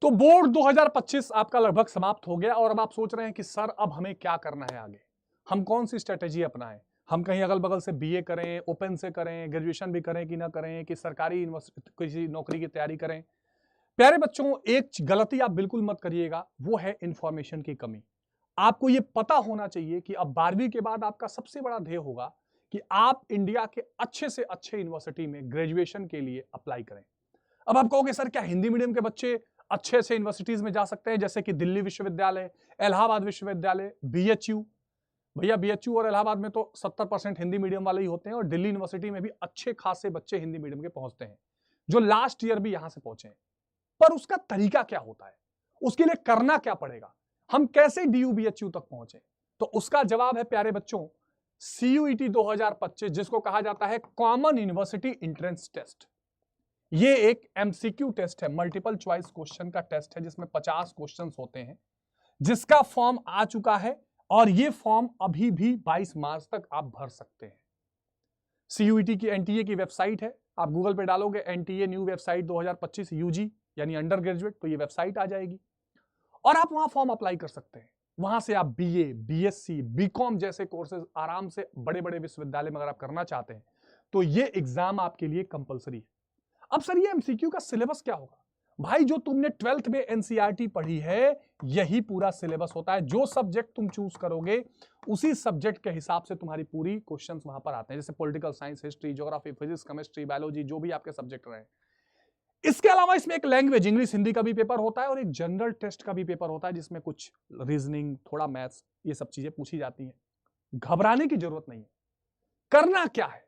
तो बोर्ड 2025 आपका लगभग समाप्त हो गया और अब आप सोच रहे हैं कि सर अब हमें क्या करना है आगे, हम कौन सी स्ट्रेटेजी अपनाएं, हम कहीं अगल बगल से बीए करें, ओपन से करें, ग्रेजुएशन भी करें कि ना करें, कि सरकारी किसी नौकरी की तैयारी करें। प्यारे बच्चों, एक गलती आप बिल्कुल मत करिएगा, वो है इंफॉर्मेशन की कमी। आपको यह पता होना चाहिए कि अब 12वीं के बाद आपका सबसे बड़ा ध्येय होगा कि आप इंडिया के अच्छे से अच्छे यूनिवर्सिटी में ग्रेजुएशन के लिए अप्लाई करें। अब आप कहोगे सर क्या हिंदी मीडियम के बच्चे अच्छे से यूनिवर्सिटीज में जा सकते हैं, जैसे कि दिल्ली विश्वविद्यालय, इलाहाबाद विश्वविद्यालय, बीएचयू? भैया बीएचयू और इलाहाबाद में तो 70% हिंदी मीडियम वाले ही होते हैं और दिल्ली यूनिवर्सिटी में भी अच्छे खासे बच्चे हिंदी मीडियम के पहुंचते हैं, जो लास्ट ईयर भी यहां से पहुंचे हैं। पर उसका तरीका क्या होता है, उसके लिए करना क्या पड़ेगा, हम कैसे डीयू बीएचयू तक पहुंचे? तो उसका जवाब है प्यारे बच्चों सीयूईटी 2025, जिसको कहा जाता है कॉमन यूनिवर्सिटी एंट्रेंस टेस्ट। ये एक एमसीक्यू टेस्ट है, मल्टीपल चॉइस क्वेश्चन का टेस्ट है, जिसमें 50 क्वेश्चंस होते हैं, जिसका फॉर्म आ चुका है और ये फॉर्म अभी भी 22 मार्च तक आप भर सकते हैं। सीयूईटी की एनटीए की वेबसाइट है, आप गूगल पे डालोगे एनटीए न्यू वेबसाइट 2025 यूजी यानी अंडर ग्रेजुएट, तो ये वेबसाइट आ जाएगी और आप वहां फॉर्म अप्लाई कर सकते हैं। वहां से आप बीए, बीएससी, बीकॉम जैसे कोर्सेज आराम से बड़े बड़े विश्वविद्यालय में अगर आप करना चाहते हैं तो ये एग्जाम आपके लिए कंपलसरी है। अब सर ये एमसीक्यू का सिलेबस क्या होगा? भाई जो तुमने 12th में एनसीईआरटी पढ़ी है यही पूरा सिलेबस होता है। जो सब्जेक्ट तुम चूज करोगे उसी सब्जेक्ट के हिसाब से तुम्हारी पूरी क्वेश्चंस वहां पर आते हैं, जैसे political science, history, geography, physics, chemistry, biology, जो भी आपके सब्जेक्ट रहे। इसके अलावा इसमें एक लैंग्वेज इंग्लिश हिंदी का भी पेपर होता है और एक जनरल टेस्ट का भी पेपर होता है, जिसमें कुछ रीजनिंग, थोड़ा मैथ्स, ये सब चीजें पूछी जाती हैं। घबराने की जरूरत नहीं है। करना क्या है,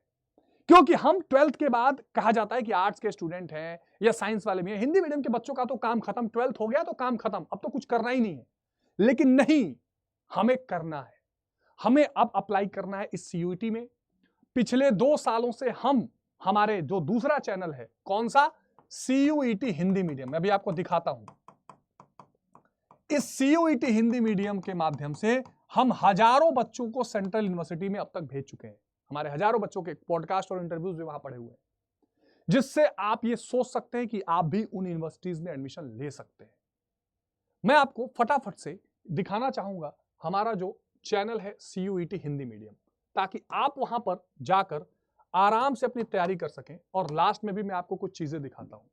क्योंकि हम 12th के बाद कहा जाता है कि आर्ट्स के स्टूडेंट हैं या साइंस वाले भी हैं, हिंदी मीडियम के बच्चों का तो काम खत्म, 12th हो गया तो काम खत्म, अब तो कुछ करना ही नहीं है। लेकिन नहीं, हमें करना है। हमें अब अप्लाई करना है इस सीयूईटी में। पिछले 2 सालों से हम हमारे जो दूसरा चैनल है, कौन सा, सीयूईटी हिंदी मीडियम, मैं अभी आपको दिखाता हूं। इस सीयूईटी हिंदी मीडियम के माध्यम से हम हजारों बच्चों को सेंट्रल यूनिवर्सिटी में अब तक भेज चुके हैं। हमारे हजारों बच्चों के पॉडकास्ट और इंटरव्यूज भी वहां पड़े हुए हैं, जिससे आप ये सोच सकते हैं कि आप भी उन यूनिवर्सिटीज में एडमिशन ले सकते हैं। मैं आपको फटाफट से दिखाना चाहूंगा हमारा जो चैनल है सीयूईटी हिंदी मीडियम, ताकि आप वहां पर जाकर आराम से अपनी तैयारी कर सकें। और लास्ट में भी मैं आपको कुछ चीजें दिखाता हूं।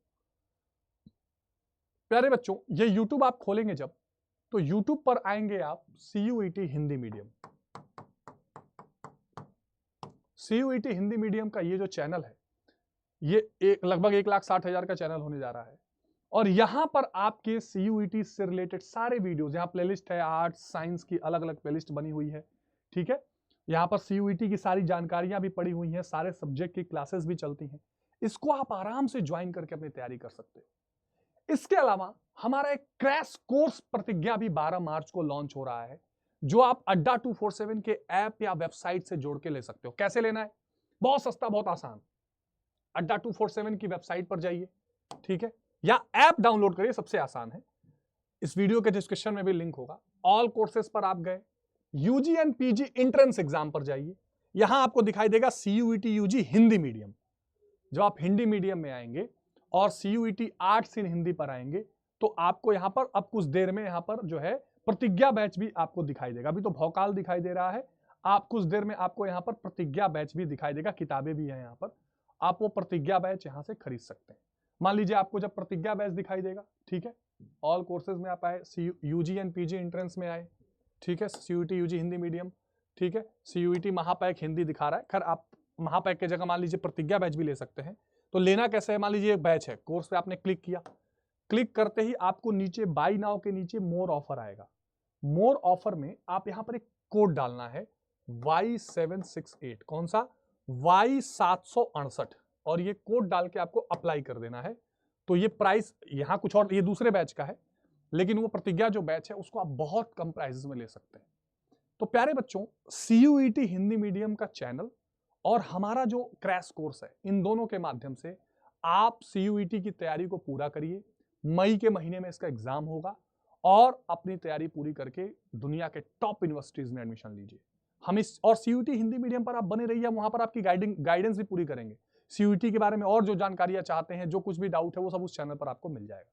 प्यारे बच्चों, ये यूट्यूब आप खोलेंगे जब, तो यूट्यूब पर आएंगे आप CUET Hindi medium. CUET Hindi medium का ये जो चैनल है, ये लगभग 1,60,000 का चैनल होने जा रहा है और यहां पर आपके सीयूईटी से रिलेटेड सारे वीडियोस, यहां प्लेलिस्ट है, आर्ट्स साइंस की अलग अलग प्लेलिस्ट बनी हुई है, ठीक है। यहां पर सीयूईटी की सारी जानकारियां भी पड़ी हुई हैं, सारे सब्जेक्ट की क्लासेस भी चलती हैं। इसको आप आराम से ज्वाइन करके अपनी तैयारी कर सकते हो। इसके अलावा हमारा एक क्रैश कोर्स प्रतिज्ञा भी 12 मार्च को लॉन्च हो रहा है, जो आप अड्डा 247 के ऐप या वेबसाइट से जोड़ के ले सकते हो। कैसे लेना है? बहुत सस्ता, बहुत आसान। अड्डा 247 की वेबसाइट पर जाइए, ठीक है, या ऐप डाउनलोड करिए, सबसे आसान है। इस वीडियो के डिस्क्रिप्शन में भी लिंक होगा। ऑल कोर्सेज पर आप गए, UG and PG entrance exam पर जाइए, यहां आपको दिखाई देगा सीयूईटी यूजी हिंदी मीडियम। जब आप हिंदी मीडियम में आएंगे और सीयूईटी आर्ट्स इन हिंदी पर आएंगे, तो आपको यहां पर अब कुछ देर में यहां पर जो है प्रतिज्ञा बैच भी आपको दिखाई देगा। अभी तो भौकाल दिखाई दे रहा है, आप कुछ देर में आपको यहां पर प्रतिज्ञा बैच भी दिखाई देगा, किताबें भी हैं यहां पर, आप वो प्रतिज्ञा बैच यहां से खरीद सकते हैं। मान लीजिए आपको जब प्रतिज्ञा बैच दिखाई देगा, ठीक है, ऑल कोर्सेज में आप आए, यूजी एंड पीजी एंट्रेंस में आए, ठीक है, सीयूईटी यूजी हिंदी मीडियम, ठीक है, सीयूईटी महापैक हिंदी दिखा रहा है। खैर आप महापैक की जगह मान लीजिए प्रतिज्ञा बैच भी ले सकते हैं। तो लेना कैसे है, मान लीजिए एक बैच है, कोर्स पे आपने क्लिक किया, क्लिक करते ही आपको नीचे बाई नाउ के नीचे मोर ऑफर आएगा। मोर ऑफर में आप यहां पर एक कोड डालना है Y768, कौन सा, Y768, और ये कोड डाल के आपको अप्लाई कर देना है। तो ये प्राइस यहां कुछ और, ये दूसरे बैच का है, लेकिन वो प्रतिज्ञा जो बैच है उसको आप बहुत कम प्राइसेस में ले सकते हैं। तो प्यारे बच्चों, सीयूईटी हिंदी मीडियम का चैनल और हमारा जो क्रैश कोर्स है, इन दोनों के माध्यम से आप सीयूईटी की तैयारी को पूरा करिए। मई के महीने में इसका एग्जाम होगा और अपनी तैयारी पूरी करके दुनिया के टॉप यूनिवर्सिटीज में एडमिशन लीजिए। हम इस और सीयूईटी हिंदी मीडियम पर आप बने रहिए, वहां पर आपकी गाइडेंस भी पूरी करेंगे। सीयूईटी के बारे में और जो जानकारियां चाहते हैं, जो कुछ भी डाउट है, वो सब उस चैनल पर आपको मिल जाएगा।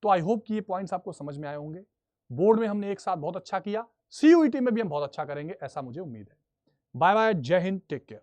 तो आई होप कि ये पॉइंट्स आपको समझ में आए होंगे। बोर्ड में हमने एक साथ बहुत अच्छा किया, CUET में भी हम बहुत अच्छा करेंगे, ऐसा मुझे उम्मीद है। बाय बाय, जय हिंद, टेक केयर।